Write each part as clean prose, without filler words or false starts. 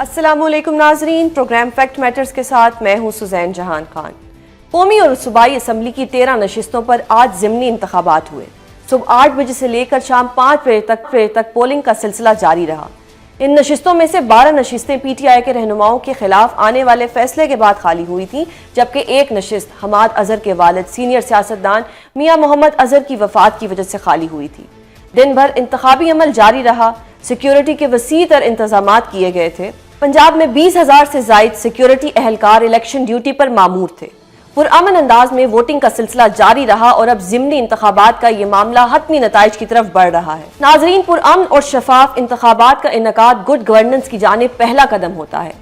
السلام علیکم ناظرین، پروگرام فیکٹ میٹرز کے ساتھ میں ہوں سزین جہان خان۔ قومی اور صوبائی اسمبلی کی 13 نشستوں پر آج ضمنی انتخابات ہوئے۔ صبح 8 بجے سے لے کر شام 5 بجے تک پولنگ کا سلسلہ جاری رہا۔ ان نشستوں میں سے 12 نشستیں پی ٹی آئی کے رہنماؤں کے خلاف آنے والے فیصلے کے بعد خالی ہوئی تھیں، جبکہ ایک نشست حماد اظہر کے والد سینئر سیاستدان میاں محمد اظہر کی وفات کی وجہ سے خالی ہوئی تھی۔ دن بھر انتخابی عمل جاری رہا۔ سیکیورٹی کے وسیع تر انتظامات کیے گئے تھے۔ پنجاب میں 20,000 سے زائد سیکیورٹی اہلکار الیکشن ڈیوٹی پر مامور تھے۔ پرامن انداز میں ووٹنگ کا سلسلہ جاری رہا اور اب ضمنی انتخابات کا یہ معاملہ حتمی نتائج کی طرف بڑھ رہا ہے۔ ناظرین، پرامن اور شفاف انتخابات کا انعقاد گڈ گورننس کی جانب پہلا قدم ہوتا ہے۔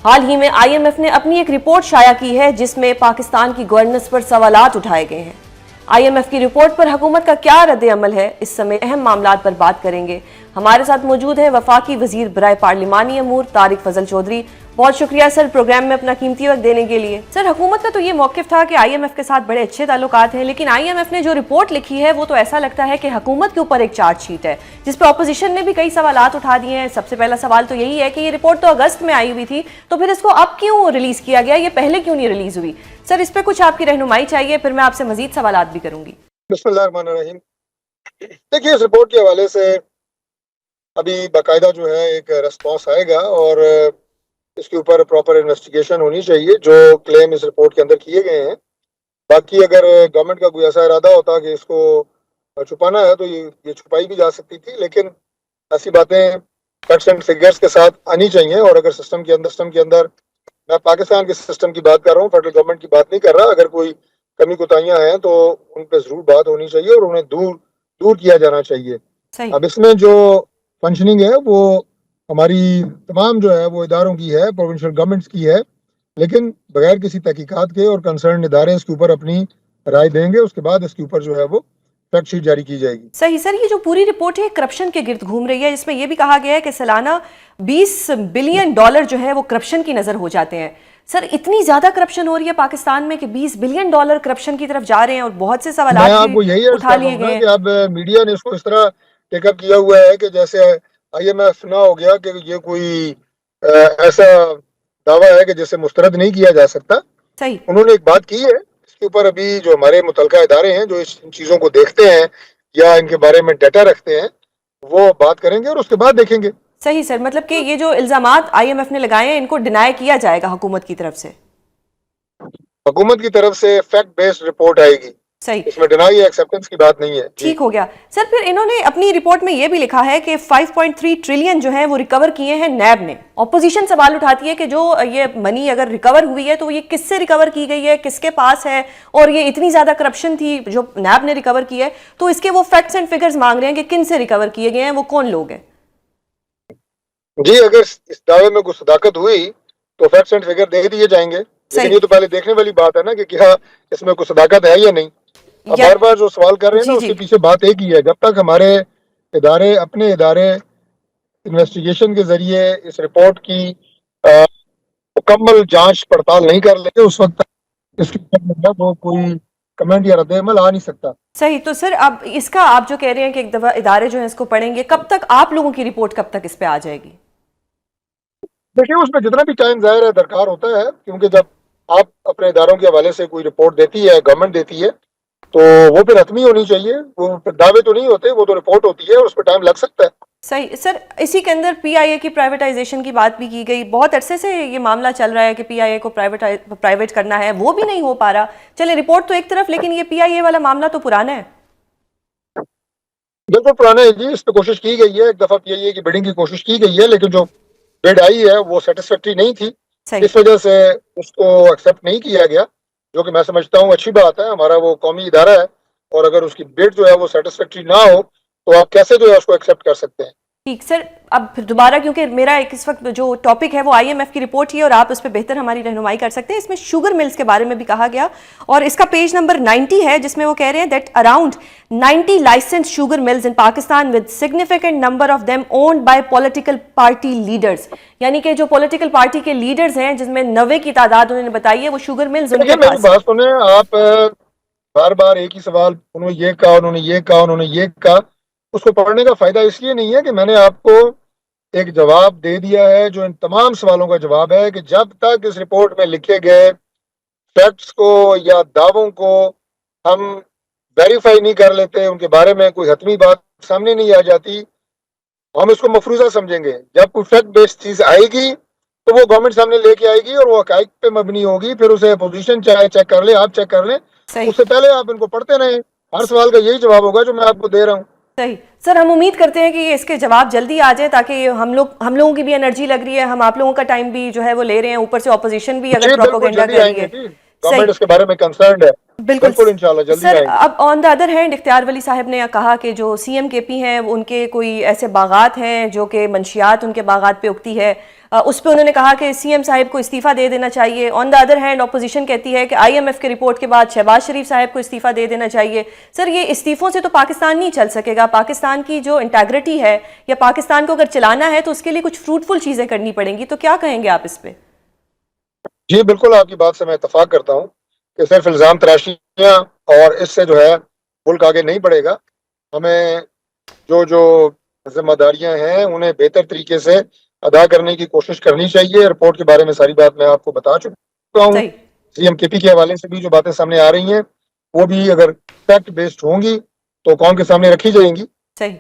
حال ہی میں آئی ایم ایف نے اپنی ایک رپورٹ شائع کی ہے جس میں پاکستان کی گورننس پر سوالات اٹھائے گئے ہیں۔ آئی ایم ایف کی رپورٹ پر حکومت کا کیا رد عمل ہے، اس سمیت اہم معاملات پر بات کریں گے۔ ہمارے ساتھ موجود ہے وفاقی وزیر برائے پارلیمانی امور طارق فضل چودھری۔ بہت شکریہ سر پروگرام میں اپنا قیمتی وقت دینے کے لیے۔ سر، حکومت کا تو یہ موقف تھا کہ آئی ایم ایف کے ساتھ بڑے اچھے تعلقات ہیں، لیکن آئی ایم ایف نے جو رپورٹ لکھی ہے وہ تو ایسا لگتا ہے کہ حکومت کے اوپر ایک چارج شیٹ ہے جس پہ اپوزیشن نے بھی کئی سوالات اٹھا دیے ہیں۔ سب سے پہلا سوال تو یہی ہے کہ یہ رپورٹ تو اگست میں آئی ہوئی تھی، تو پھر اس کو اب کیوں ریلیز کیا گیا، یہ پہلے کیوں نہیں ریلیز ہوئی؟ سر، اس پہ کچھ آپ کی رہنمائی چاہیے، پھر میں آپ سے مزید سوالات بھی کروں گی۔ بسم اللہ الرحمن الرحیم۔ دیکھیے، اس رپورٹ کے حوالے سے ابھی باقاعدہ جو ہے ایک ریسپانس آئے گا اور اس کے اوپر پراپر انویسٹیگیشن ہونی چاہیے جو کلیم اس رپورٹ کے اندر کیے گئے ہیں۔ باقی اگر گورنمنٹ کا کوئی ایسا ارادہ ہوتا کہ اس کو چھپانا ہے تو یہ چھپائی بھی جا سکتی تھی، لیکن ایسی باتیں فیکٹس اینڈ فگرز کے ساتھ آنی چاہیے۔ اور اگر سسٹم کے اندر میں پاکستان کے سسٹم کی بات کر رہا ہوں، فیڈرل گورنمنٹ کی بات نہیں کر رہا، اگر کوئی کمی کوتاہیاں ہیں تو ان پہ ضرور بات ہونی چاہیے اور انہیں دور کیا جانا چاہیے۔ اب اس میں جو فنکشننگ ہے وہ ہماری تمام جو ہے وہ اداروں کی ہے، پروونشل گورنمنٹس کی ہے، لیکن بغیر کسی تحقیقات کے اور کنسرن ادارے اس کے اوپر اپنی رائے دیں گے، اس کے بعد اس کے اوپر جو ہے وہ فیکٹ شیٹ جاری کی جائے گی۔ صحیح سر، یہ جو پوری رپورٹ ہے کرپشن کے گرد گھوم رہی ہے، جس میں یہ بھی کہا گیا ہے کہ سالانہ $20 بلین جو ہے وہ کرپشن کی نظر ہو جاتے ہیں۔ سر، اتنی زیادہ کرپشن ہو رہی ہے پاکستان میں کہ $20 بلین کرپشن کی طرف جا رہے ہیں اور بہت سے سوالات بھی اٹھا لیے گئے ہیں۔ کہ اب میڈیا نے اس کو اس طرح ٹیک اپ کیا ہوا ہے کہ جیسے آئی ایم ایف نہ ہو گیا کہ یہ کوئی ایسا دعویٰ ہے کہ جسے مسترد نہیں کیا جا سکتا۔ صحیح، انہوں نے ایک بات کی ہے، اس کے اوپر ابھی جو ہمارے متعلقہ ادارے ہیں جو ان چیزوں کو دیکھتے ہیں یا ان کے بارے میں ڈیٹا رکھتے ہیں وہ بات کریں گے اور اس کے بعد دیکھیں گے۔ صحیح سر، مطلب کہ یہ جو الزامات آئی ایم ایف نے لگائے ہیں ان کو ڈینائی کیا جائے گا حکومت کی طرف سے؟ حکومت کی طرف سے فیکٹ بیسڈ رپورٹ آئے گی، صحیح، اس میں ڈینائی ایکسیپٹنس کی بات نہیں ہے۔ ٹھیک ہو گیا سر۔ پھر انہوں نے اپنی رپورٹ میں یہ بھی لکھا ہے کہ 5.3 ٹریلین جو ہیں وہ ریکور کیے ہیں نیب نے۔ اپوزیشن سوال اٹھاتی ہے کہ جو یہ منی اگر ریکور ہوئی ہے تو یہ کس سے ریکور کی گئی ہے، کس کے پاس ہے، اور یہ اتنی زیادہ کرپشن تھی جو نیب نے ریکور کی ہے، تو اس کے وہ فیکٹس اینڈ فگرز مانگ رہے ہیں کہ کن سے ریکور کیے گئے ہیں، وہ کون لوگ ہیں؟ جی، اگر اس دعوے میں کوئی صداقت ہوئی تو فیکٹس اینڈ فگر دے دیے جائیں گے، لیکن یہ تو پہلے دیکھنے والی بات ہے نا کہ کیا اس میں کوئی صداقت ہے یا نہیں۔ اب بار بار جو سوال کر رہے ہیں نا اس کے پیچھے بات ایک ہی ہے، جب تک ہمارے اپنے ادارے انویسٹیگیشن کے ذریعے اس رپورٹ کی مکمل جانچ پڑتال نہیں کر لیں اس وقت تک اس کے وہ کوئی کمنٹ یا رد عمل آ نہیں سکتا۔ صحیح، تو سر اب اس کا آپ جو کہہ رہے ہیں کہ ایک دفعہ ادارے جو ہیں اس کو پڑھیں گے، کب تک آپ لوگوں کی رپورٹ کب تک اس پہ آ جائے گی؟ دیکھیں، اس میں جتنا بھی ٹائم ظاہر ہے درکار ہوتا ہے، کیونکہ جب آپ اپنے اداروں کے حوالے سے کوئی رپورٹ دیتی ہے، گورنمنٹ دیتی ہے، تو وہ پھر حتمی ہونی چاہیے۔ وہ دعوے تو نہیں ہوتے، وہ تو رپورٹ ہوتی ہے اور اس پہ ٹائم لگ سکتا ہے۔ صحیح سر، اسی کے اندر پی آئی اے کی پرائیویٹائزیشن کی بات بھی کی گئی۔ بہت عرصے سے یہ معاملہ چل رہا ہے کہ پی آئی اے کو پرائیویٹ کرنا ہے، وہ بھی نہیں ہو پا رہا۔ چلے رپورٹ تو ایک طرف، لیکن یہ پی آئی اے والا معاملہ تو پرانا ہے۔ بالکل پرانا ہے جی، اس پہ کوشش کی گئی ہے، ایک دفعہ پی آئی اے کی بڈنگ کی کوشش کی گئی ہے، لیکن جو بڈ آئی ہے وہ سیٹسفیکٹری نہیں تھی، اس وجہ سے اس کو ایکسیپٹ نہیں کیا گیا، جو کہ میں سمجھتا ہوں اچھی بات ہے۔ ہمارا وہ قومی ادارہ ہے اور اگر اس کی بڈ جو ہے وہ سیٹسفیکٹری نہ ہو تو آپ کیسے جو ہے اس کو ایکسیپٹ کر سکتے ہیں؟ ٹھیک سر، اب پھر دوبارہ کیونکہ میرا ایک اس وقت جو ٹاپک ہے وہ آئی ایم ایف کی رپورٹ ہی ہے اور آپ اس پہ بہتر ہماری رہنمائی کر سکتے ہیں۔ اس میں شوگر ملز کے بارے میں بھی کہا گیا اور اس کا پیج نمبر 90 ہے، جس میں وہ کہہ رہے ہیں that around 90 licence sugar mills in Pakistan with significant number of them owned by political party leaders, یعنی کہ جو پولیٹیکل پارٹی کے لیڈرز ہیں جس میں 90 کی تعداد انہوں نے بتائی ہے، وہ شوگر ملز ان کے پاس۔ بات سنیں آپ، بار بار ایک ہی سوال، انہوں نے یہ کہا، انہوں نے یہ کہا، انہوں نے یہ کہا، اس کو پڑھنے کا فائدہ اس لیے نہیں ہے کہ میں نے آپ کو ایک جواب دے دیا ہے جو ان تمام سوالوں کا جواب ہے کہ جب تک اس رپورٹ میں لکھے گئے فیکٹس کو یا دعووں کو ہم ویریفائی نہیں کر لیتے، ان کے بارے میں کوئی حتمی بات سامنے نہیں آ جاتی، ہم اس کو مفروضہ سمجھیں گے. جب کوئی فیکٹ بیسڈ چیز آئے گی تو وہ گورنمنٹ سامنے لے کے آئے گی اور وہ حقائق پہ مبنی ہوگی. پھر اسے اپوزیشن چاہے چیک کر لے، آپ چیک کر لیں، صحیح اس سے پہلے آپ ان کو پڑھتے رہیں. ہر سوال کا یہی جواب ہوگا جو میں آپ کو دے رہا ہوں. صحیح. سر ہم امید کرتے ہیں کہ اس کے جواب جلدی آ جائیں، تاکہ ہم لوگوں کی بھی انرجی لگ رہی ہے، ہم آپ لوگوں کا ٹائم بھی جو ہے وہ لے رہے ہیں، اوپر سے اپوزیشن بھی اگر جی بالکل پروپیگنڈا جلدی کر آئیں رہی گے ہے. جی، صحیح. گورنمنٹ اس کے بارے میں کنسرنڈ ہے. بالکل. بالکل انشاءاللہ جلدی سر آئیں گے. اب آن دا ادر ہینڈ اختیار ولی صاحب نے کہا کہ جو سی ایم کے پی ہیں ان کے کوئی ایسے باغات ہیں جو کہ منشیات ان کے باغات پہ اگتی ہے، اس پہ انہوں نے کہا کہ سی ایم صاحب کو استعفیٰ دے دینا چاہیے. آن دا ادر ہینڈ اپوزیشن کہتی ہے کہ آئی ایم ایف کے رپورٹ کے بعد شہباز شریف صاحب کو استعفیٰ دے دینا چاہیے. سر یہ استعفوں سے تو پاکستان نہیں چل سکے گا. پاکستان کی جو انٹیگریٹی ہے یا پاکستان کو اگر چلانا ہے تو اس کے لیے کچھ فروٹفل چیزیں کرنی پڑیں گی. تو کیا کہیں گے آپ اس پہ؟ جی بالکل آپ کی بات سے میں اتفاق کرتا ہوں کہ صرف الزام تراشیاں اور اس سے جو ہے ملک آگے نہیں بڑھے گا. ہمیں جو ذمہ داریاں ہیں انہیں بہتر طریقے سے ادا کرنے کی کوشش کرنی چاہیے. رپورٹ کے بارے میں ساری بات میں آپ کو بتا چکا ہوں. صحیح سی ایم کے پی کے حوالے سے بھی جو باتیں سامنے آ رہی ہیں وہ بھی اگر فیکٹ بیسڈ ہوں گی تو قوم کے سامنے رکھی جائیں گی. صحیح.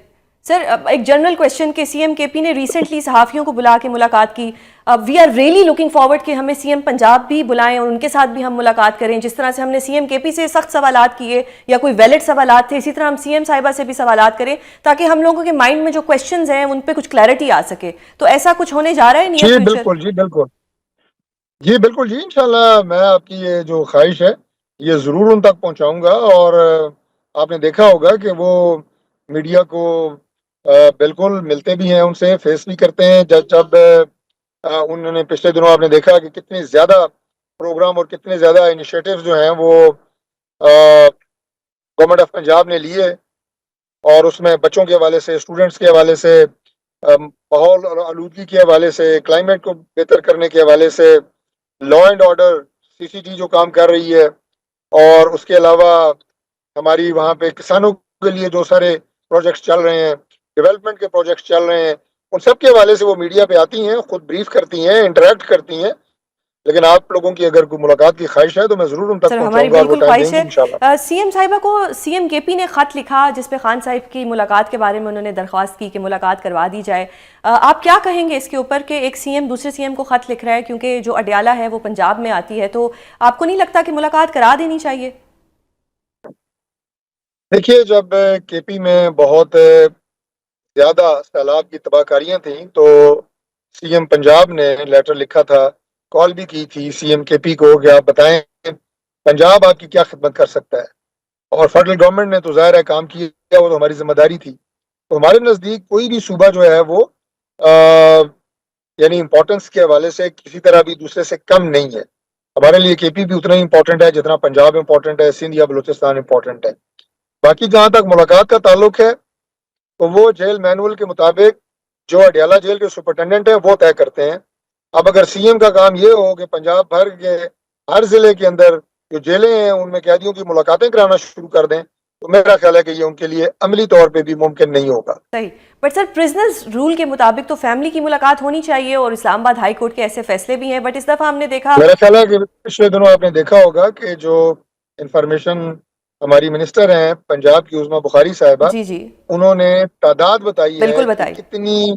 سر ایک جنرل کویشچن کہ سی ایم کے پی نے ریسنٹلی صحافیوں کو بلا کے ملاقات کی. We are really looking forward کہ ہمیں سی ایم پنجاب بھی بلائیں اور ان کے ساتھ بھی ہم ملاقات کریں. جس طرح سے ہم نے سی ایم کے پی سے سخت سوالات کیے یا کوئی ویلڈ سوالات تھے، اسی طرح ہم سی ایم صاحبہ سے بھی سوالات کریں تاکہ ہم لوگوں کے مائنڈ میں جو کویشچنز ہیں ان پہ کچھ کلیئرٹی آ سکے. تو ایسا کچھ ہونے جا رہا ہے نیئر جی فیوچر؟ بالکل جی بالکل جی بالکل جی انشاءاللہ میں آپ کی یہ جو خواہش ہے یہ ضرور ان تک پہنچاؤں گا. اور آپ نے دیکھا ہوگا کہ وہ میڈیا کو بالکل ملتے بھی ہیں، ان سے فیس بھی کرتے ہیں. جب انہوں نے پچھلے دنوں آپ نے دیکھا کہ کتنے زیادہ پروگرام اور کتنے زیادہ انیشیٹوز جو ہیں وہ گورنمنٹ آف پنجاب نے لیے، اور اس میں بچوں کے حوالے سے، اسٹوڈنٹس کے حوالے سے، ماحول اور آلودگی کے حوالے سے، کلائمیٹ کو بہتر کرنے کے حوالے سے، law and order C C T جو کام کر رہی ہے، اور اس کے علاوہ ہماری وہاں پہ کسانوں کے لیے جو سارے پروجیکٹس چل رہے ہیں، ڈیولپمنٹ کے پروجیکٹس چل رہے ہیں، ان سب کے حوالے سے وہ میڈیا پہ آتی ہیں، خود بریف کرتی ہیں، انٹریکٹ کرتی ہیں. لیکن آپ لوگوں کی اگر کوئی ملاقات کی خواہش ہے تو میں ضرور ان تک سر ہماری پہنچاؤں گا اور وہ بالکل ٹائم دیں خواہش گے انشاءاللہ. ہے. سی ایم صاحبہ کو سی ایم کے پی نے خط لکھا جس پہ خان صاحب کی ملاقات کے بارے میں انہوں نے درخواست کی کہ ملاقات کروا دی جائے. آپ کیا کہیں گے اس کے اوپر کہ ایک سی ایم دوسرے سی ایم کو خط لکھ رہا ہے، کیونکہ جو اڈیالہ ہے وہ پنجاب میں آتی ہے، تو آپ کو نہیں لگتا کہ ملاقات کرا دینی چاہیے؟ دیکھیے جب کے پی میں بہت زیادہ سیلاب کی تباہ کاریاں تھیں تو سی ایم پنجاب نے لیٹر لکھا تھا، کال بھی کی تھی سی ایم کے پی کو کہ آپ بتائیں پنجاب آپ کی کیا خدمت کر سکتا ہے. اور فیڈرل گورنمنٹ نے تو ظاہر ہے کام کیا، وہ تو ہماری ذمہ داری تھی. تو ہمارے نزدیک کوئی بھی صوبہ جو ہے وہ یعنی امپورٹنس کے حوالے سے کسی طرح بھی دوسرے سے کم نہیں ہے. ہمارے لیے کے پی بھی اتنا ہی امپورٹنٹ ہے جتنا پنجاب امپورٹنٹ ہے، سندھ یا بلوچستان امپورٹنٹ ہے. باقی جہاں تک ملاقات کا تعلق ہے تو وہ جیل مینول کے مطابق جو اڈیالہ جیل کے سپرنٹینڈنٹ ہیں وہ طے کرتے ہیں. اب اگر سی ایم کا کام یہ ہو کہ پنجاب بھر کے ہر ضلع کے اندر جو جیلیں ہیں ان میں قیدیوں کی ملاقاتیں کرانا شروع کر دیں تو میرا خیال ہے کہ یہ ان کے لیے عملی طور پہ بھی ممکن نہیں ہوگا. صحیح. بٹ سر پرزنرز رول کے مطابق تو فیملی کی ملاقات ہونی چاہیے، اور اسلام آباد ہائی کورٹ کے ایسے فیصلے بھی ہیں. بٹ اس دفعہ ہم نے دیکھا میرا خیال ہے کہ پچھلے دنوں آپ نے دیکھا ہوگا کہ جو انفارمیشن ہماری منسٹر ہیں پنجاب کی عظمیٰ بخاری صاحبہ، جی جی انہوں نے تعداد بتائی ہے بالکل کہ بتائی. کتنی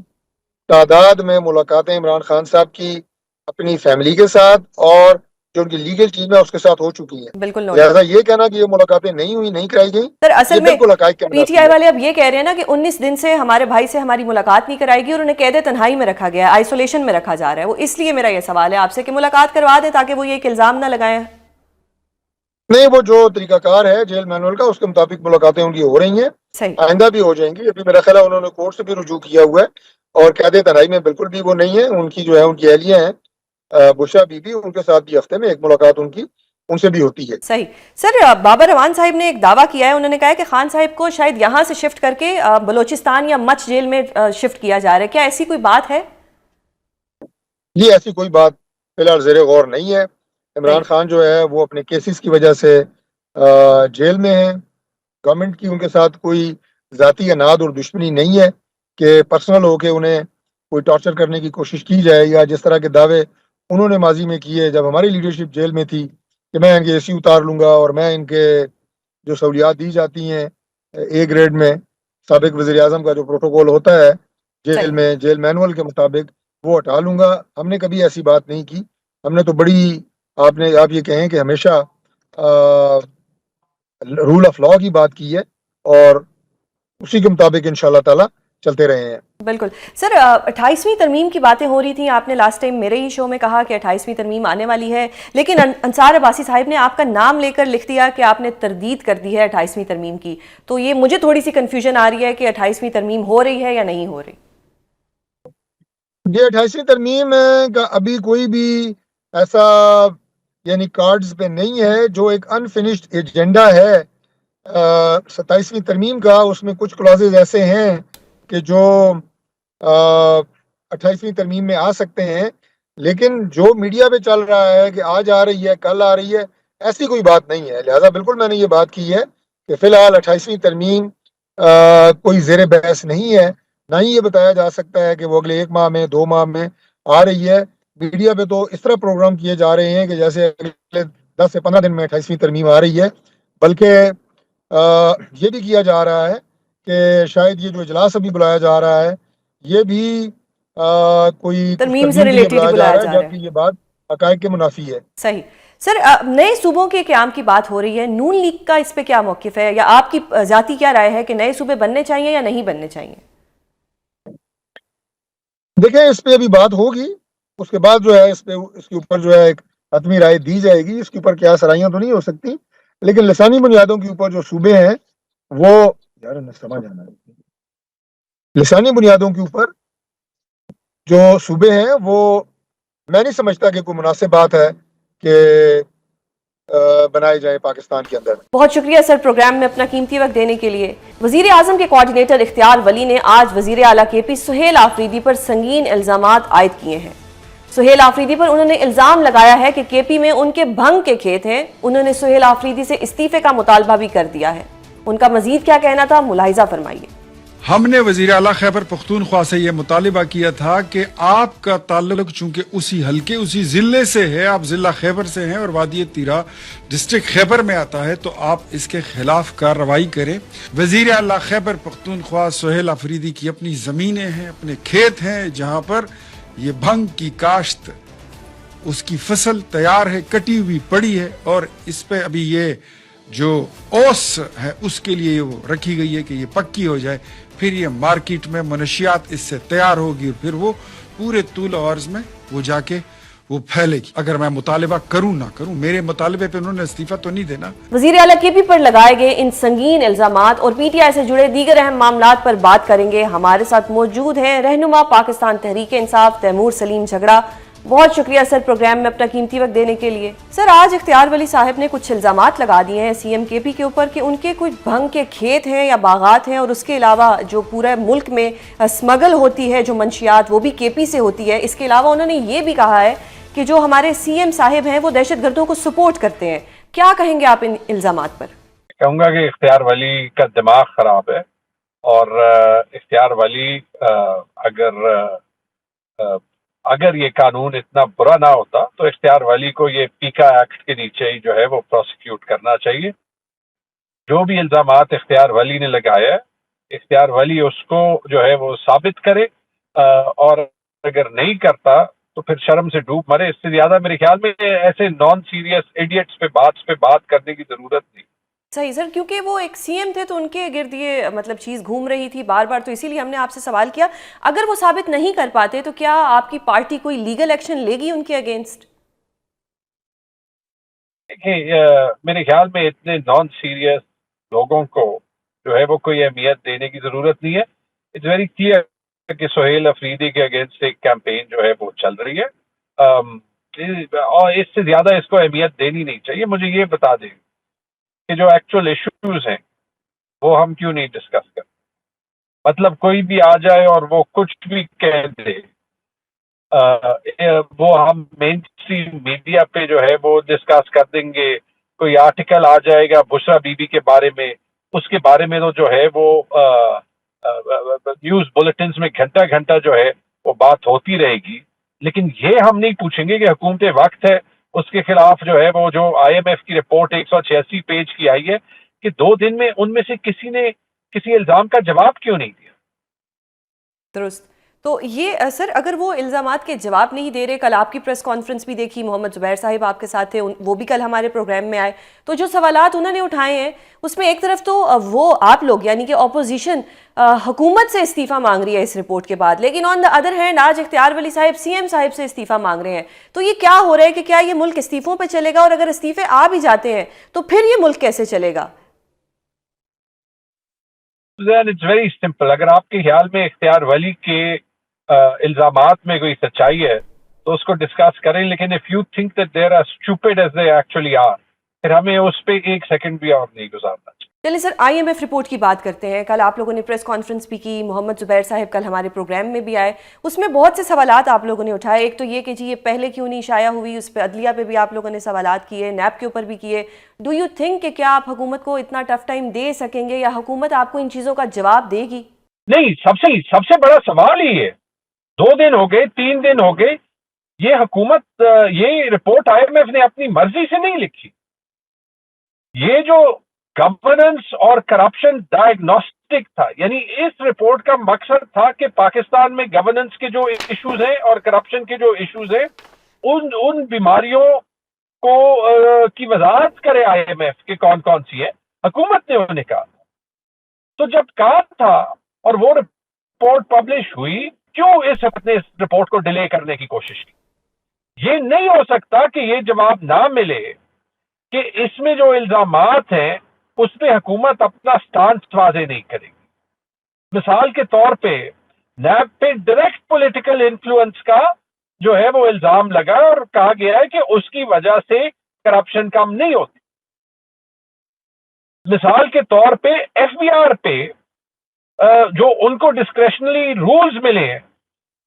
تعداد میں ملاقاتیں عمران خان صاحب کی اپنی فیملی کے ساتھ اور جو ان کی لیگل ٹیم ہے اس کے ساتھ ہو چکی ہیں. بالکل نوٹڈ. لہٰذا یہ کہنا کہ یہ ملاقاتیں نہیں ہوئی، نہیں کرائی گئی، سر اصل یہ میں بالکل حقائق کے پی ٹی منافی آئی ہے. والے اب یہ کہہ رہے ہیں نا کہ 19 دن سے ہمارے بھائی سے ہماری ملاقات نہیں کرائی گئی اور انہیں قید تنہائی میں رکھا گیا ہے، آئسولیشن میں رکھا جا رہا ہے. وہ اس لیے میرا یہ سوال ہے آپ سے کہ ملاقات کروا دیں تاکہ وہ یہ ایک الزام نہ لگائیں. نہیں، وہ جو طریقہ کار ہے جیل مینول کا اس کے مطابق ملاقاتیں ان کی ہو رہی ہیں، صحیح. آئندہ بھی ہو جائیں گی. ابھی میرا خیال ہے انہوں نے کورٹ سے بھی رجوع کیا ہوا ہے اور قید تنہائی میں بالکل بھی وہ نہیں ہے. ان کی جو ہے ان کی اہلیہ ہیں بشرا بی بی، ان کے ساتھ بھی ہفتے میں ایک ملاقات ان کی ان سے بھی ہوتی ہے. صحیح. سر بابر روان صاحب نے ایک دعویٰ کیا ہے، انہوں نے کہا ہے کہ خان صاحب کو شاید یہاں سے شفٹ کر کے بلوچستان یا مچھ جیل میں شفٹ کیا جا رہا ہے. کیا ایسی کوئی بات ہے؟ یہ ایسی کوئی بات فی الحال زیر غور نہیں ہے. صحیح. عمران خان جو ہے وہ اپنے کیسز کی وجہ سے جیل میں ہیں. گورنمنٹ کی ان کے ساتھ کوئی ذاتی اناد اور دشمنی نہیں ہے کہ پرسنل ہو کے انہیں کوئی ٹارچر کرنے کی کوشش کی جائے یا جس طرح کے دعوے انہوں نے ماضی میں کیے جب ہماری لیڈرشپ جیل میں تھی کہ میں ان کے اے سی اتار لوں گا اور میں ان کے جو سہولیات دی جاتی ہیں اے گریڈ میں سابق وزیر اعظم کا جو پروٹوکول ہوتا ہے جیل میں جیل مینول کے مطابق وہ ہٹا لوں گا. ہم نے کبھی ایسی بات نہیں کی. ہم نے تو بڑی آپ یہ کہیں کہ ہمیشہ رول آف لا کی بات کی ہے اور اسی کے مطابق انشاءاللہ تعالی چلتے رہے ہیں. بالکل سر، 28ویں ترمیم کی باتیں ہو رہی تھیں. آپ نے لاسٹ ٹائم میرے ہی شو میں کہا کہ 28ویں ترمیم آنے والی ہے، لیکن انصار عباسی صاحب نے آپ کا نام لے کر لکھ دیا کہ آپ نے تردید کر دی ہے 28ویں ترمیم کی. تو یہ مجھے تھوڑی سی کنفیوژن آ رہی ہے کہ 28ویں ترمیم ہو رہی ہے یا نہیں ہو رہی. یہ 28ویں ترمیم کا ابھی کوئی بھی ایسا یعنی کارڈز پہ نہیں ہے. جو ایک انفینشڈ ایجنڈا ہے 27ویں ترمیم کا، اس میں کچھ کلازز ایسے ہیں کہ جو 28ویں ترمیم میں آ سکتے ہیں، لیکن جو میڈیا پہ چل رہا ہے کہ آج آ رہی ہے کل آ رہی ہے، ایسی کوئی بات نہیں ہے. لہذا بالکل میں نے یہ بات کی ہے کہ فی الحال 28ویں ترمیم کوئی زیر بحث نہیں ہے. نہ ہی یہ بتایا جا سکتا ہے کہ وہ اگلے 1 ماہ میں 2 ماہ میں آ رہی ہے. میڈیا پہ تو اس طرح پروگرام کیے جا رہے ہیں کہ جیسے اگلے 10 سے 15 دن میں 28ویں ترمیم آ رہی ہے. بلکہ یہ بھی کیا جا رہا ہے کہ شاید یہ جو اجلاس ابھی بلایا جا رہا ہے یہ بھی کوئی ترمیم سے ریلیٹڈ بلایا جا رہا ہے، جبکہ یہ بات حقائق کے منافی ہے. صحیح. سر، نئے صوبوں کے قیام کی بات ہو رہی ہے، نون لیگ کا اس پہ کیا موقف ہے، یا آپ کی ذاتی کیا رائے ہے کہ نئے صوبے بننے چاہیے یا نہیں بننے چاہیے؟ دیکھیں اس پہ ابھی بات ہوگی، اس کے بعد جو ہے اس کے اوپر جو ہے ایک حتمی رائے دی جائے گی. اس کے اوپر کیا سرائیاں تو نہیں ہو سکتی، لیکن لسانی بنیادوں کے اوپر جو صوبے ہیں وہ سمجھ آنا لسانی بنیادوں کے اوپر جو صوبے ہیں وہ میں نہیں سمجھتا کہ کوئی مناسب بات ہے کہ بنائے جائے پاکستان کے اندر. بہت شکریہ سر پروگرام میں اپنا قیمتی وقت دینے کے لیے. وزیر اعظم کے کوارڈینیٹر اختیار ولی نے آج وزیر اعلیٰ کے پی سہیل آفریدی پر سنگین الزامات عائد کیے ہیں. سہیل آفریدی پر انہوں نے الزام لگایا ہے کہ کے پی میں ان کے بھنگ کے کھیت ہیں. انہوں نے سہیل آفریدی سے استعفے کا مطالبہ بھی کر دیا ہے. ان کا مزید کیا کہنا تھا، ملاحظہ فرمائیے. ہم نے وزیر اعلیٰ خیبر پختونخوا سے یہ مطالبہ کیا تھا کہ آپ کا تعلق چونکہ اسی حلقے اسی ضلع سے ہے، آپ ضلع خیبر سے ہیں اور وادی تیرا ڈسٹرکٹ خیبر میں آتا ہے، تو آپ اس کے خلاف کارروائی کریں. وزیر اعلیٰ خیبر پختونخوا سہیل آفریدی کی اپنی زمینیں ہیں، اپنے کھیت ہیں جہاں پر یہ بھنگ کی کاشت، اس کی فصل تیار ہے، کٹی ہوئی پڑی ہے، اور اس پہ ابھی یہ جو اوس ہے اس کے لیے وہ رکھی گئی ہے کہ یہ پکی ہو جائے، پھر یہ مارکیٹ میں منشیات اس سے تیار ہوگی اور پھر وہ پورے طول و عرض میں وہ جا کے وہ پھیلے گی. اگر میں مطالبہ کروں نہ کروں، میرے مطالبے پہ انہوں نے استعفیٰ تو نہیں دینا. وزیر اعلیٰ کے پی پر لگائے گئے ان سنگین الزامات اور پی ٹی آئی سے جڑے دیگر اہم معاملات پر بات کریں گے. ہمارے ساتھ موجود ہیں رہنما پاکستان تحریک انصاف تیمور سلیم جھگڑا. بہت شکریہ سر پروگرام میں اپنا قیمتی وقت دینے کے لیے. سر، آج اختیار ولی صاحب نے کچھ الزامات لگا دیے ہیں سی ایم کے پی کے اوپر کہ ان کے کچھ بھنگ کے کھیت ہیں یا باغات ہیں، اور اس کے علاوہ جو پورے ملک میں اسمگل ہوتی ہے جو منشیات وہ بھی کے پی سے ہوتی ہے. اس کے علاوہ انہوں نے یہ بھی کہا ہے کہ جو ہمارے سی ایم صاحب ہیں وہ دہشت گردوں کو سپورٹ کرتے ہیں. کیا کہیں گے آپ ان الزامات پر؟ کہوں گا کہ اختیار ولی کا دماغ خراب ہے، اور اختیار ولی اگر یہ قانون اتنا برا نہ ہوتا تو اختیار ولی کو یہ پیکا ایکٹ کے نیچے ہی جو ہے وہ پروسیکیوٹ کرنا چاہیے. جو بھی الزامات اختیار ولی نے لگایا ہے، اختیار ولی اس کو جو ہے وہ ثابت کرے، اور اگر نہیں کرتا تو پھر شرم سے ڈوب مرے. اس سے زیادہ میرے خیال میں ایسے نان سیریس ایڈیٹس پہ بات کرنے کی ضرورت نہیں. صحیح سر، کیونکہ وہ ایک سی ایم تھے تو ان کے گرد یہ چیز گھوم رہی تھی بار بار، تو اسی لیے ہم نے آپ سے سوال کیا. اگر وہ ثابت نہیں کر پاتے تو کیا آپ کی پارٹی کوئی لیگل ایکشن لے گی ان کے اگینسٹ؟ دیکھیں، میرے خیال میں اتنے نان سیریس لوگوں کو جو ہے وہ کوئی اہمیت دینے کی ضرورت نہیں ہے. اٹس ویری کلیئر کہ سہیل آفریدی کے اگینسٹ ایک کیمپین جو ہے وہ چل رہی ہے، اور اس سے زیادہ اس کو اہمیت دینی نہیں چاہیے. مجھے یہ بتا دیں کہ جو ایکچوئل ایشوز ہیں وہ ہم کیوں نہیں ڈسکس کرتے. مطلب کوئی بھی آ جائے اور وہ کچھ بھی کہہ دے، وہ ہم مین اسٹریم میڈیا پہ جو ہے وہ ڈسکس کر دیں گے. کوئی آرٹیکل آ جائے گا بشرا بی بی کے بارے میں، اس کے بارے میں تو جو ہے وہ نیوز بلیٹنز میں گھنٹہ گھنٹہ جو ہے وہ بات ہوتی رہے گی، لیکن یہ ہم نہیں پوچھیں گے کہ حکومت وقت ہے اس کے خلاف جو ہے وہ جو آئی ایم ایف کی رپورٹ 186 پیج کی آئی ہے کہ 2 دن میں ان میں سے کسی نے کسی الزام کا جواب کیوں نہیں دیا؟ درست. تو یہ سر اگر وہ الزامات کے جواب نہیں دے رہے، کل آپ کی پریس کانفرنس بھی دیکھی، محمد زبیر صاحب آپ کے ساتھ تھے، وہ بھی کل ہمارے پروگرام میں آئے، تو جو سوالات انہوں نے اٹھائے ہیں اس میں ایک طرف تو وہ آپ لوگ یعنی کہ اپوزیشن حکومت سے استعفیٰ مانگ رہی ہے اس رپورٹ کے بعد، لیکن آن دا ادر ہینڈ آج اختیار ولی صاحب سی ایم صاحب سے استعفیٰ مانگ رہے ہیں. تو یہ کیا ہو رہا ہے کہ کیا یہ ملک استعفوں پہ چلے گا، اور اگر استعفے آ بھی جاتے ہیں تو پھر یہ ملک کیسے چلے گا؟ It's very simple. اگر آپ کے خیال میں اختیار ولی کے الزامات میں کوئی سچائی ہے تو اس کو ڈسکس کریں، لیکن if you think that they are stupid as they actually are, پھر ہمیں اس پہ ایک سیکنڈ بھی اور نہیں گزارنا چاہیے. چلیں سر آئی ایم ایف رپورٹ کی بات کرتے ہیں. کل آپ لوگوں نے پریس کانفرنس بھی کی، محمد زبیر صاحب کل ہمارے پروگرام میں بھی آئے، اس میں بہت سے سوالات آپ لوگوں نے اٹھائے. ایک تو یہ کہ جی یہ پہلے کیوں نہیں شائع ہوئی، اس پہ عدلیہ پہ بھی آپ لوگوں نے سوالات کیے، نیب کے اوپر بھی کیے. ڈو یو تھنک کہ کیا آپ حکومت کو اتنا ٹف ٹائم دے سکیں گے، یا حکومت آپ کو ان چیزوں کا جواب دے گی؟ نہیں، سب سے بڑا سوال ہی ہے. 2 دن ہو گئے، 3 دن ہو گئے، یہ حکومت یہ رپورٹ آئی ایم ایف نے اپنی مرضی سے نہیں لکھی. یہ جو گورننس اور کرپشن ڈائگنوسٹک تھا، یعنی اس رپورٹ کا مقصد تھا کہ پاکستان میں گورننس کے جو ایشوز ہیں اور کرپشن کے جو ایشوز ہیں ان بیماریوں کو کی وضاحت کرے آئی ایم ایف کہ کون کون سی ہے. حکومت نے انہیں کہا. تو جب کہا تھا اور وہ رپورٹ پبلش ہوئی، کیوں اس رپورٹ کو ڈیلے کرنے کی کوشش کی؟ یہ نہیں ہو سکتا کہ یہ جواب نہ ملے کہ اس میں جو الزامات ہیں اس پہ حکومت اپنا سٹانس واضح نہیں کرے گی. مثال کے طور پہ نیب پہ ڈائریکٹ پولیٹیکل انفلوئنس کا جو ہے وہ الزام لگا اور کہا گیا ہے کہ اس کی وجہ سے کرپشن کم نہیں ہوتی. مثال کے طور پہ ایف بی آر پہ جو ان کو ڈسکریشنری رولز ملے ہیں،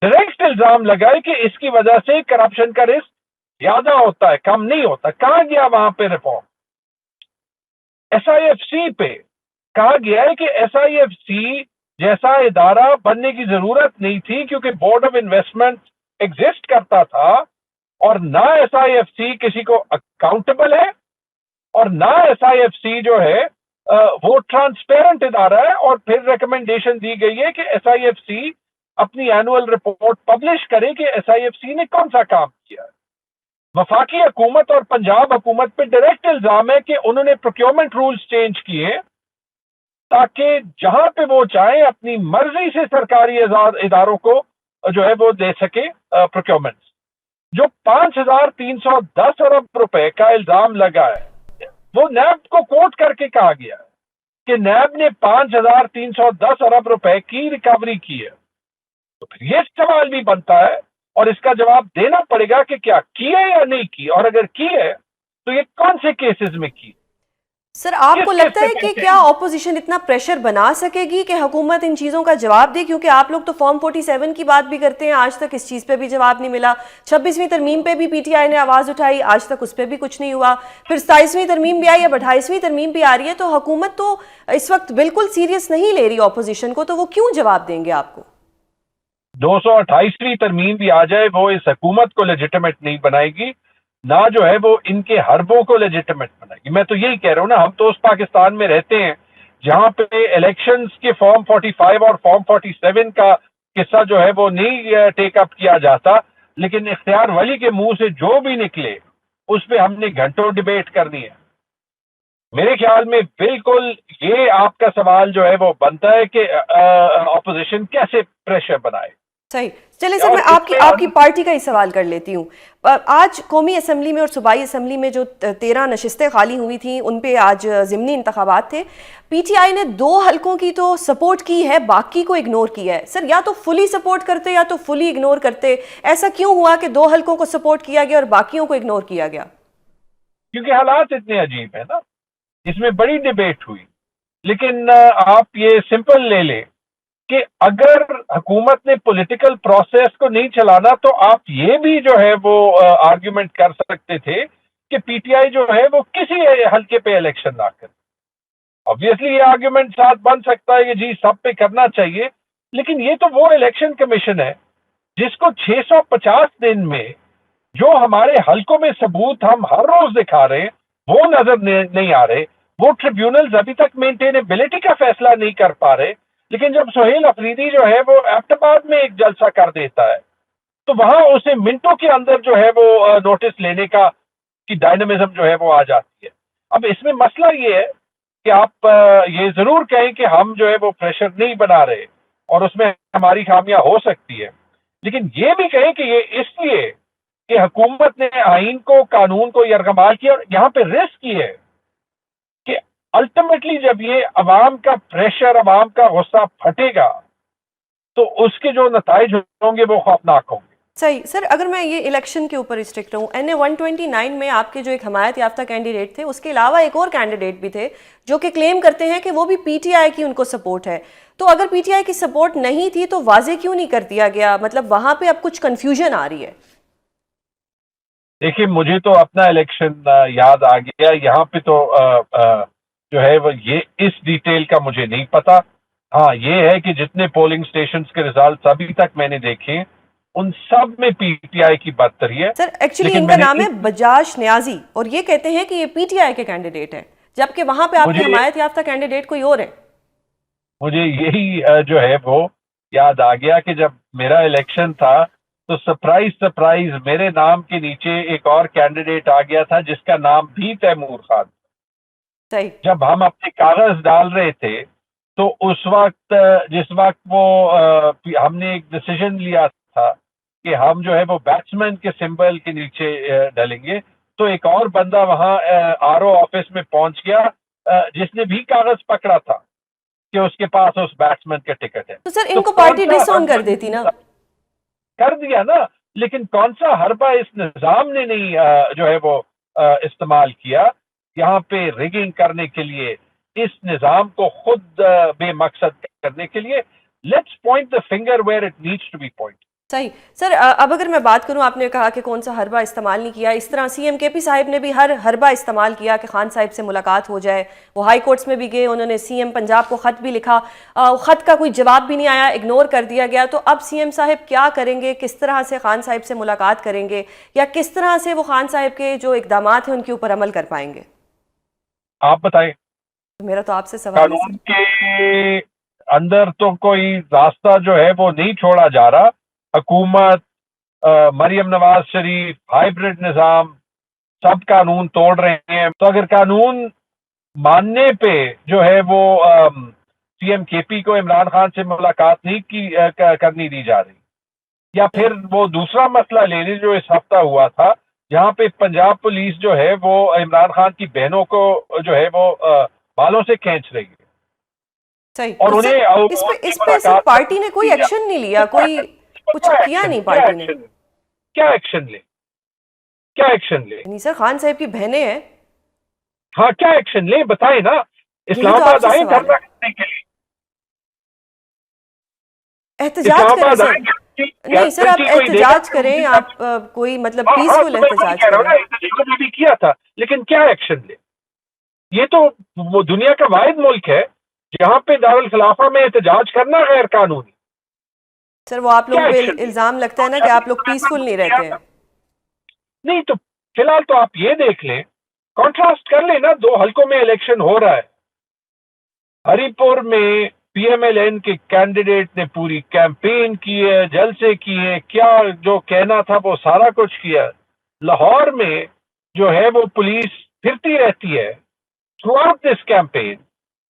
ڈائریکٹ الزام لگائے کہ اس کی وجہ سے کرپشن کا رسک زیادہ ہوتا ہے، کم نہیں ہوتا. کہا گیا وہاں پہ reform. S I F C پہ کہا گیا ہے کہ ایس آئی ایف سی جیسا ادارہ بننے کی ضرورت نہیں تھی کیونکہ بورڈ آف انویسٹمنٹ ایگزسٹ کرتا تھا، اور نہ ایس آئی ایف سی کسی کو اکاؤنٹیبل ہے اور نہ ایس آئی ایف سی جو ہے وہ ٹرانسپیرنٹ ادارہ ہے. اور پھر ریکمنڈیشن دی گئی ہے کہ ایس آئی ایف سی اپنی اینوئل رپورٹ پبلش کرے کہ ایس آئی ایف سی نے کون سا کام کیا. وفاقی حکومت اور پنجاب حکومت پہ ڈائریکٹ الزام ہے کہ انہوں نے پروکیورمنٹ رولز چینج کیے تاکہ جہاں پہ وہ چاہیں اپنی مرضی سے سرکاری اداروں کو جو ہے وہ دے سکے پروکیورمنٹ. جو 5,310 ارب روپے کا الزام لگا ہے وہ نیب کو کوٹ کر کے کہا گیا ہے کہ نیب نے 5,310 ارب روپے کی ریکوری کی ہے. تو پھر یہ سوال بھی بنتا ہے اور اس کا جواب دینا پڑے گا کہ کیا کی ہے یا نہیں کی، اور اگر کی ہے تو یہ کون سے کیسز میں کی. سر آپ کو لگتا ہے کہ کیا اپوزیشن اتنا پریشر بنا سکے گی کہ حکومت ان چیزوں کا جواب دے؟ کیونکہ آپ لوگ تو فارم 47 کی بات بھی کرتے ہیں، آج تک اس چیز پہ بھی جواب نہیں ملا. 26ویں ترمیم پہ بھی پی ٹی آئی نے آواز اٹھائی، آج تک اس پہ بھی کچھ نہیں ہوا. پھر 27ویں ترمیم بھی آئی، اب 28ویں ترمیم بھی آ رہی ہے. تو حکومت تو اس وقت بالکل سیریس نہیں لے رہی اپوزیشن کو، تو وہ کیوں جواب دیں گے آپ کو؟ 228ویں ترمیم بھی آ جائے وہ اس حکومت کو لیجیٹیمیٹ نہیں بنائے گی، نہ جو ہے وہ ان کے حربوں کو لیجیٹیمیٹ بنائے گی. میں تو یہی کہہ رہا ہوں نا، ہم تو اس پاکستان میں رہتے ہیں جہاں پہ الیکشنز کے فارم 45 اور فارم 47 کا قصہ جو ہے وہ نہیں ٹیک اپ کیا جاتا، لیکن اختیار ولی کے منہ سے جو بھی نکلے اس پہ ہم نے گھنٹوں ڈیبیٹ کرنی ہے. میرے خیال میں بالکل یہ آپ کا سوال جو ہے وہ بنتا ہے کہ اپوزیشن کیسے پریشر بنائے. صحیح. چلیں سر میں آپ کی پارٹی کا ہی سوال کر لیتی ہوں. آج قومی اسمبلی میں اور صوبائی اسمبلی میں جو 13 نشستیں خالی ہوئی تھیں ان پہ آج ضمنی انتخابات تھے. پی ٹی آئی نے 2 حلقوں کی تو سپورٹ کی ہے، باقی کو اگنور کیا ہے. سر یا تو فلی سپورٹ کرتے یا تو فلی اگنور کرتے، ایسا کیوں ہوا کہ 2 حلقوں کو سپورٹ کیا گیا اور باقیوں کو اگنور کیا گیا؟ کیونکہ حالات اتنے عجیب ہیں نا. اس میں بڑی ڈیبیٹ ہوئی، لیکن آپ یہ سمپل لے لیں کہ اگر حکومت نے پولیٹیکل پروسیس کو نہیں چلانا تو آپ یہ بھی جو ہے وہ آرگیومنٹ کر سکتے تھے کہ پی ٹی آئی جو ہے وہ کسی حلقے پہ الیکشن نہ کرے. آبویسلی یہ آرگیومنٹ ساتھ بن سکتا ہے کہ جی سب پہ کرنا چاہیے، لیکن یہ تو وہ الیکشن کمیشن ہے جس کو 650 دن میں جو ہمارے حلقوں میں ثبوت ہم ہر روز دکھا رہے ہیں وہ نظر نہیں آ رہے. وہ ٹریبیونلز ابھی تک مینٹینیبلٹی کا فیصلہ نہیں کر پا رہے. لیکن جب سہیل افریدی جو ہے وہ ایبٹ آباد میں ایک جلسہ کر دیتا ہے تو وہاں اسے منٹوں کے اندر جو ہے وہ نوٹس لینے کا کی ڈائنامزم جو ہے وہ آ جاتی ہے. اب اس میں مسئلہ یہ ہے کہ آپ یہ ضرور کہیں کہ ہم جو ہے وہ پریشر نہیں بنا رہے اور اس میں ہماری خامیاں ہو سکتی ہے، لیکن یہ بھی کہیں کہ یہ اس لیے کہ حکومت نے آئین کو قانون کو یرغمال کیا. اور یہاں پہ رسک یہ ہے کہ الٹیمیٹلی جب یہ عوام کا پریشر عوام کا غصہ پھٹے گا تو اس کے جو نتائج ہوں گے وہ خوفناک ہوں گے. صحیح سر، اگر میں یہ الیکشن کے اوپر اسٹرکٹ رہوں، NA-129 میں آپ کے جو ایک حمایت یافتہ کینڈیڈیٹ تھے، اس کے علاوہ ایک اور کینڈیڈیٹ بھی تھے جو کہ کلیم کرتے ہیں کہ وہ بھی پی ٹی آئی کی ان کو سپورٹ ہے. تو اگر پی ٹی آئی کی سپورٹ نہیں تھی تو واضح کیوں نہیں کر دیا گیا؟ مطلب وہاں پہ اب کچھ کنفیوژن آ رہی ہے. دیکھیے مجھے تو اپنا الیکشن یاد آ گیا. یہاں پہ تو جو ہے وہ یہ اس ڈیٹیل کا مجھے نہیں پتا. ہاں یہ ہے کہ جتنے پولنگ سٹیشنز کے ریزلٹس ابھی تک میں نے دیکھے ان سب میں پی ٹی آئی کی برتری ہے. سر ایکچولی ان کا نام ہے بجاش نیازی اور یہ کہتے ہیں کہ یہ پی ٹی آئی کے کینڈیڈیٹ ہیں، جبکہ وہاں پہ آپ کی حمایت یافتہ کینڈیڈیٹ کوئی اور ہے. مجھے یہی جو ہے وہ یاد آ گیا کہ جب میرا الیکشن تھا تو سرپرائز میرے نام کے نیچے ایک اور کینڈیڈیٹ آ گیا تھا جس کا نام بھی تیمور خان. صحیح. جب ہم اپنے کاغذ ڈال رہے تھے تو اس وقت جس وقت وہ ہم نے ایک ڈیسیژن لیا تھا کہ ہم جو ہے وہ بیٹسمین کے سمبل کے نیچے ڈالیں گے تو ایک اور بندہ وہاں آر او آفس میں پہنچ گیا جس نے بھی کاغذ پکڑا تھا کہ اس کے پاس اس بیٹسمین کا ٹکٹ ہے. تو سر ان کو پارٹی ڈس آن کر دیتی نا. کر دیا نا، لیکن کون سا حربہ اس نظام نے نہیں جو ہے وہ استعمال کیا یہاں پہ ریگنگ کرنے کے لیے، اس نظام کو خود بے مقصد کرنے کے لیے. Let's point the finger where it needs to be point. صحیح. سر اب اگر میں بات کروں، آپ نے کہا کہ کون سا حربہ استعمال نہیں کیا، اس طرح سی ایم کے پی صاحب نے بھی ہر حربہ استعمال کیا کہ خان صاحب سے ملاقات ہو جائے. وہ ہائی کورٹس میں بھی گئے، انہوں نے سی ایم پنجاب کو خط بھی لکھا، خط کا کوئی جواب بھی نہیں آیا، اگنور کر دیا گیا. تو اب سی ایم صاحب کیا کریں گے؟ کس طرح سے خان صاحب سے ملاقات کریں گے، یا کس طرح سے وہ خان صاحب کے جو اقدامات ہیں ان کے اوپر عمل کر پائیں گے؟ آپ بتائیں. میرا تو آپ سے سوال ہے. قانون کے اندر تو کوئی راستہ جو ہے وہ نہیں چھوڑا جا رہا. حکومت، مریم نواز شریف، ہائیبرڈ نظام، سب قانون توڑ رہے ہیں. تو اگر قانون ماننے پہ جو ہے وہ سی ایم کے پی کو عمران خان سے ملاقات نہیں کرنی دی جا رہی، یا پھر وہ دوسرا مسئلہ لے لیں جو اس ہفتہ ہوا تھا جہاں پہ پنجاب پولیس جو ہے وہ عمران خان کی بہنوں کو جو ہے وہ بالوں سے کھینچ رہی ہے. صحیح. اور انہیں اس پہ سر پارٹی نے کوئی ایکشن نہیں لیا، کوئی کچھ کیا نہیں پارٹی نے. کیا ایکشن لے؟ کیا ایکشن لے؟ نہیں سر، خان صاحب کی بہنیں ہیں. ہاں کیا ایکشن لے بتائیں نا. اسلام آباد آئیں دھرنا کرنے کے لیے، احتجاج کریں سر. نہیں سر آپ احتجاج کریں، آپ کوئی مطلب پیسفل احتجاج کریں. میں بھی کیا تھا، لیکن کیا ایکشن لے؟ یہ تو وہ دنیا کا واحد ملک ہے جہاں پہ دارالخلافہ میں احتجاج کرنا غیر قانونی. سر وہ آپ لوگوں پہ الزام لگتا ہے نا کہ آپ لوگ پیسفل نہیں رہتے ہیں. نہیں تو فی الحال تو آپ یہ دیکھ لیں، کانٹراسٹ کر لیں نا. 2 حلقوں میں الیکشن ہو رہا ہے. ہری پور میں پی ایم ایل این کے کینڈیڈیٹ نے پوری کیمپین کی ہے، جلسے کیے، کیا جو کہنا تھا وہ سارا کچھ کیا. لاہور میں جو ہے وہ پولیس پھرتی رہتی ہے. Through out this campaign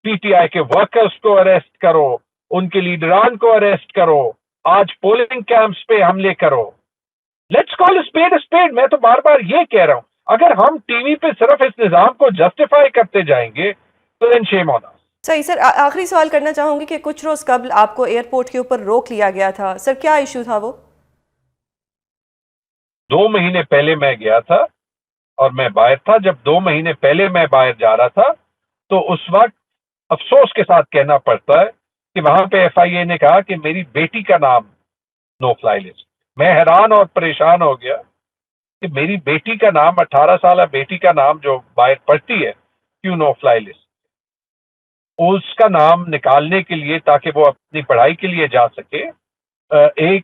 P T I کے ورکرز کو اریسٹ کرو، ان کے لیڈران کو اریسٹ کرو، آج پولنگ کیمپس پہ حملے کرو. Let's call speed speed. میں تو بار بار یہ کہہ رہا ہوں، اگر ہم ٹی وی پہ صرف اس نظام کو جسٹیفائی کرتے جائیں گے تو دین شیم آن اس. صحیح. سر آخری سوال کرنا چاہوں گی کہ کچھ روز قبل آپ کو ایئرپورٹ کے اوپر روک لیا گیا تھا، سر کیا ایشو تھا وہ؟ 2 مہینے پہلے میں گیا تھا اور میں باہر تھا. جب 2 مہینے پہلے میں باہر جا رہا تھا تو اس وقت افسوس کے ساتھ کہنا پڑتا ہے کہ وہاں پہ ایف آئی اے نے کہا کہ میری بیٹی کا نام نو فلائی لسٹ. میں حیران اور پریشان ہو گیا کہ میری بیٹی کا نام، 18 سالہ بیٹی کا نام جو باہر پڑھتی ہے، کیوں نو فلائی لسٹ. اس کا نام نکالنے کے لیے تاکہ وہ اپنی پڑھائی کے لیے جا سکے 1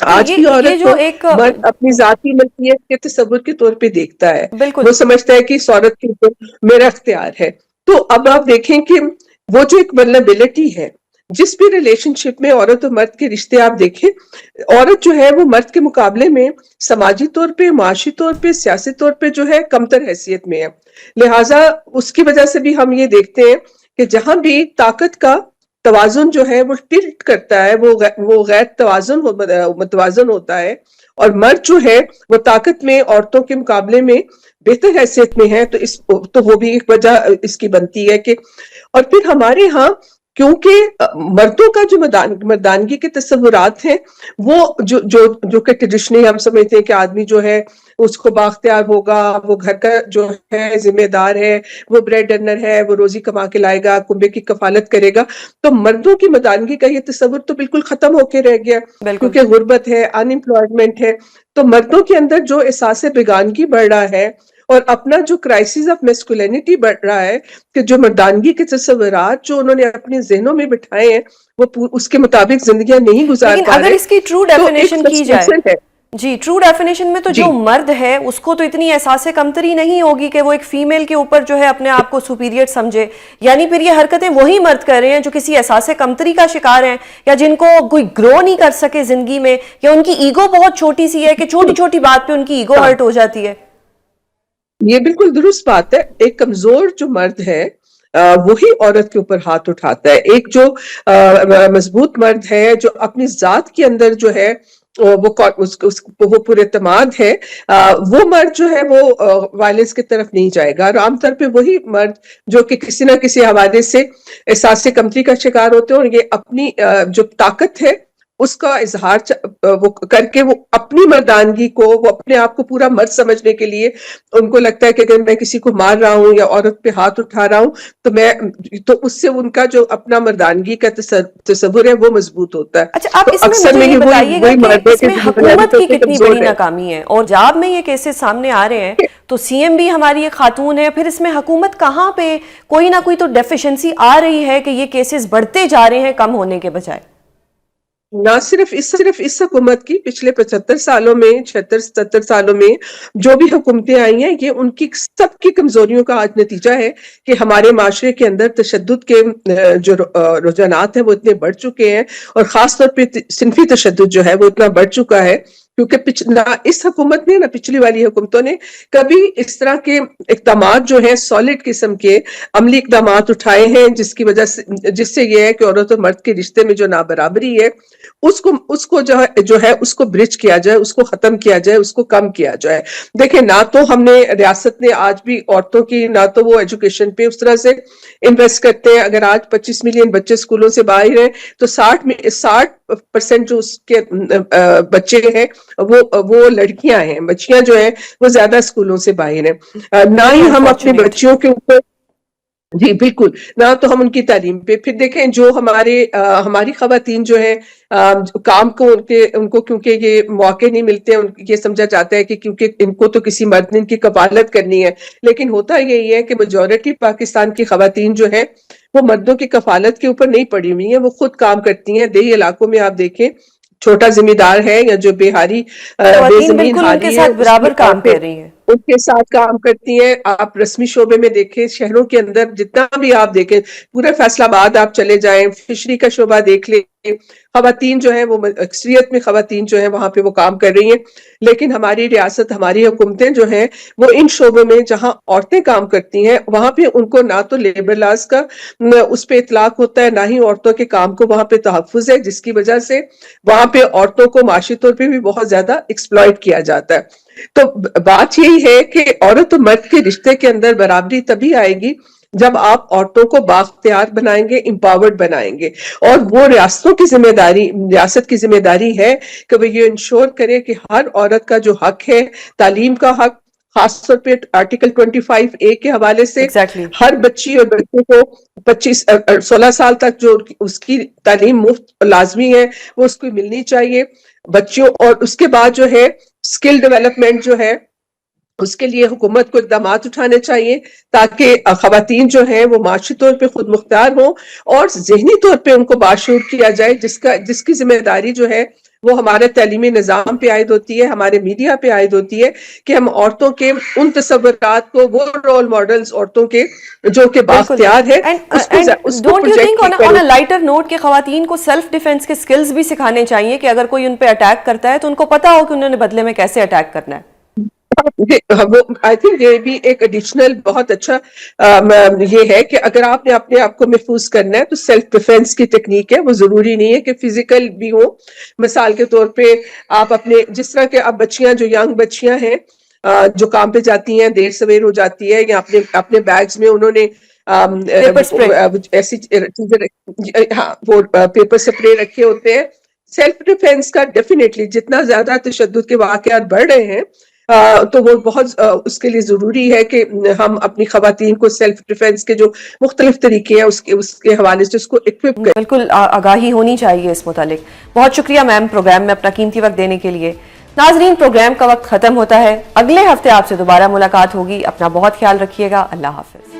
آج بھی یہ عورت جو کو ایک مرد اپنی ذاتی ملکیت کے تصور کے طور پہ دیکھتا ہے، بالکل وہ سمجھتا ہے کہ اس عورت کے اوپر میرا اختیار ہے. تو اب آپ دیکھیں کہ وہ جو ایک ولنریبلٹی ہے جس بھی ریلیشن شپ میں عورت اور مرد کے رشتے آپ دیکھیں، عورت جو ہے وہ مرد کے مقابلے میں سماجی طور پہ، معاشی طور پہ، سیاسی طور پہ جو ہے کمتر حیثیت میں ہے. لہٰذا اس کی وجہ سے بھی ہم یہ دیکھتے ہیں کہ جہاں بھی طاقت کا توازن جو ہے وہ ٹلٹ کرتا ہے، وہ غیر متوازن ہوتا ہے، اور مرد جو ہے وہ طاقت میں عورتوں کے مقابلے میں بہتر حیثیت میں ہے، تو وہ بھی ایک وجہ اس کی بنتی ہے کہ، اور پھر ہمارے ہاں کیونکہ مردوں کا جو مردانگی کے تصورات ہیں وہ جو کہ ٹریڈیشنلی ہم سمجھتے ہیں کہ آدمی جو ہے اس کو بااختیار ہوگا، وہ گھر کا جو ہے ذمہ دار ہے، وہ بریڈ ارنر ہے، وہ روزی کما کے لائے گا، کنبے کی کفالت کرے گا. تو مردوں کی مردانگی کا یہ تصور تو بالکل ختم ہو کے رہ گیا، بالکل کیونکہ غربت ہے، ان امپلائمنٹ ہے. تو مردوں کے اندر جو احساس بیگانگی بڑھ رہا ہے اور اپنا جو کرائسس آف میسکولینٹی بڑھ رہا ہے، کہ جو مردانگی کے تصورات جو انہوں نے اپنے ذہنوں میں بٹھائے ہیں وہ اس کے مطابق زندگیاں نہیں گزار لیکن پا اگر رہے. اس کی ٹرو تو ایک ڈیفینیشن کی جائے، فرسٹریشن ہے. جی ٹرو ڈیفینیشن میں تو جی جو مرد ہے اس کو تو اتنی احساس کمتری نہیں ہوگی کہ وہ ایک فیمیل کے اوپر جو ہے اپنے آپ کو سپیریئر سمجھے، یعنی پھر یہ حرکتیں وہی مرد کر رہے ہیں جو کسی احساس کمتری کا شکار ہیں، یا جن کو کوئی گرو نہیں کر سکے زندگی میں، یا ان کی ایگو بہت چھوٹی سی ہے کہ چھوٹی چھوٹی بات پہ ان کی ایگو ہرٹ ہو جاتی ہے. یہ بالکل درست بات ہے. ایک کمزور جو مرد ہے وہی عورت کے اوپر ہاتھ اٹھاتا ہے. ایک جو مضبوط مرد ہے جو اپنی ذات کے اندر جو ہے وہ پر اعتماد ہے، وہ مرد جو ہے وہ وائلنس کی طرف نہیں جائے گا. اور عام طور پہ وہی مرد جو کہ کسی نہ کسی حوالے سے احساس کمتری کا شکار ہوتے ہیں، اور یہ اپنی جو طاقت ہے اس کا اظہار وہ کر کے وہ اپنی مردانگی کو، وہ اپنے آپ کو پورا مرد سمجھنے کے لیے ان کو لگتا ہے کہ اگر میں کسی کو مار رہا ہوں یا عورت پہ ہاتھ اٹھا رہا ہوں تو اس سے ان کا جو اپنا مردانگی کا تصور ہے وہ مضبوط ہوتا ہے. اچھا آپ تو اس میں اکثر مجھے یہ بتائیے گا وہی کہ مرد ہے اس میں کہ بنیادی حکومت طور کی پہ کتنی کمزور بڑی ہے. ناکامی ہے، اور جاب میں یہ کیسز سامنے آ رہے ہیں تو سی ایم بھی ہماری ایک خاتون ہے، پھر اس میں حکومت کہاں پہ کوئی نہ کوئی تو ڈیفیشنسی آ رہی ہے کہ یہ کیسز بڑھتے جا رہے ہیں کم ہونے کے بجائے. نہ صرف اس حکومت کی، پچھلے 75 سالوں میں، 76-77 سالوں میں جو بھی حکومتیں آئی ہیں، یہ ان کی سب کی کمزوریوں کا آج نتیجہ ہے کہ ہمارے معاشرے کے اندر تشدد کے جو رجحانات ہیں وہ اتنے بڑھ چکے ہیں، اور خاص طور پہ صنفی تشدد جو ہے وہ اتنا بڑھ چکا ہے، کیونکہ نہ اس حکومت نے نہ پچھلی والی حکومتوں نے کبھی اس طرح کے اقدامات جو ہیں سالڈ قسم کے عملی اقدامات اٹھائے ہیں جس سے یہ ہے کہ عورت اور مرد کے رشتے میں جو نابرابری ہے اس کو جو ہے اس کو برج کیا جائے، اس کو ختم کیا جائے، اس کو کم کیا جائے. دیکھیں، نہ تو ہم نے ریاست نے آج بھی عورتوں کی، نہ تو وہ ایجوکیشن پہ اس طرح سے انویسٹ کرتے ہیں. اگر آج 25 ملین بچے اسکولوں سے باہر ہیں تو 60% جو اس کے بچے ہیں وہ لڑکیاں ہیں. بچیاں جو ہیں وہ زیادہ اسکولوں سے باہر ہیں. نہ ہی ہم اپنے unfortunate. بچیوں کے اوپر، جی بالکل، نہ تو ہم ان کی تعلیم پہ. پھر دیکھیں جو ہماری خواتین جو ہیں کام کو ان کو کیونکہ یہ موقع نہیں ملتے، یہ سمجھا جاتا ہے کہ کیونکہ ان کو تو کسی مرد نے ان کی کفالت کرنی ہے. لیکن ہوتا یہی ہے کہ میجورٹی پاکستان کی خواتین جو ہیں وہ مردوں کی کفالت کے اوپر نہیں پڑی ہوئی ہیں، وہ خود کام کرتی ہیں. دیہی علاقوں میں آپ دیکھیں، چھوٹا ذمہ دار ہے یا جو بے خواتین زمین بالکل ان کے حالی ہے، ساتھ اس کی برابر کام عورتیں کر رہی ہیں. ان کے ساتھ کام کرتی ہیں. آپ رسمی شعبے میں دیکھیں، شہروں کے اندر جتنا بھی آپ دیکھیں، پورے فیصل آباد آپ چلے جائیں، فشری کا شعبہ دیکھ لیں، خواتین جو ہیں وہ اکثریت میں خواتین جو ہیں وہاں پہ وہ کام کر رہی ہیں. لیکن ہماری ریاست، ہماری حکومتیں جو ہیں وہ ان شعبوں میں جہاں عورتیں کام کرتی ہیں وہاں پہ ان کو نہ تو لیبر لاز کا اس پہ اطلاق ہوتا ہے، نہ ہی عورتوں کے کام کو وہاں پہ تحفظ ہے، جس کی وجہ سے وہاں پہ عورتوں کو معاشی طور پہ بھی بہت زیادہ ایکسپلائٹ کیا جاتا ہے. تو بات یہی ہے کہ عورت و مرد کے رشتے کے اندر برابری تبھی آئے گی جب آپ عورتوں کو بااختیار بنائیں گے، امپاورڈ بنائیں گے. اور وہ ریاست کی ذمہ داری ہے کہ وہ یہ انشور کرے کہ ہر عورت کا جو حق ہے، تعلیم کا حق، خاص طور پہ آرٹیکل 25A کے حوالے سے ایگزیکٹلی. ہر بچی اور بچے کو 16 سال تک جو اس کی تعلیم مفت لازمی ہے وہ اس کو ملنی چاہیے بچوں. اور اس کے بعد جو ہے اسکل ڈیولپمنٹ جو ہے اس کے لیے حکومت کو اقدامات اٹھانے چاہیے تاکہ خواتین جو ہیں وہ معاشی طور پہ خود مختار ہوں اور ذہنی طور پہ ان کو باشعور کیا جائے، جس کی ذمہ داری جو ہے وہ ہمارے تعلیمی نظام پہ عائد ہوتی ہے, ہمارے میڈیا پہ عائد ہوتی ہے کہ ہم عورتوں کے ان تصورات کو, وہ رول ماڈلز عورتوں کے جو کہ بااختیار ہے, اس کو don't you think project on a lighter note کہ خواتین کو سیلف ڈیفینس کے سکلز بھی سکھانے چاہیے کہ اگر کوئی ان پہ اٹیک کرتا ہے تو ان کو پتا ہو کہ انہوں نے بدلے میں کیسے اٹیک کرنا ہے؟ آئی تھنک یہ بھی ایک ایڈیشنل بہت اچھا یہ ہے کہ اگر آپ نے اپنے آپ کو محفوظ کرنا ہے تو سیلف ڈیفینس کی ٹیکنیک ہے, وہ ضروری نہیں ہے کہ فزیکل بھی ہو. مثال کے طور پہ آپ اپنے, جس طرح کہ اب بچیاں جو ینگ بچیاں ہیں جو کام پہ جاتی ہیں, دیر سویر ہو جاتی ہے, یا اپنے بیگز میں انہوں نے ایسی چیزیں, ہاں وہ پیپر سپرے رکھے ہوتے ہیں. سیلف ڈیفینس کا ڈیفینیٹلی جتنا زیادہ تشدد کے واقعات بڑھ رہے ہیں تو وہ بہت اس کے لیے ضروری ہے کہ ہم اپنی خواتین کو سیلف ڈیفینس کے جو مختلف طریقے ہیں اس کے حوالے سے اس کو اکوپ کریں. بالکل آگاہی ہونی چاہیے اس متعلق. بہت شکریہ میم پروگرام میں اپنا قیمتی وقت دینے کے لیے. ناظرین, پروگرام کا وقت ختم ہوتا ہے. اگلے ہفتے آپ سے دوبارہ ملاقات ہوگی. اپنا بہت خیال رکھیے گا. اللہ حافظ.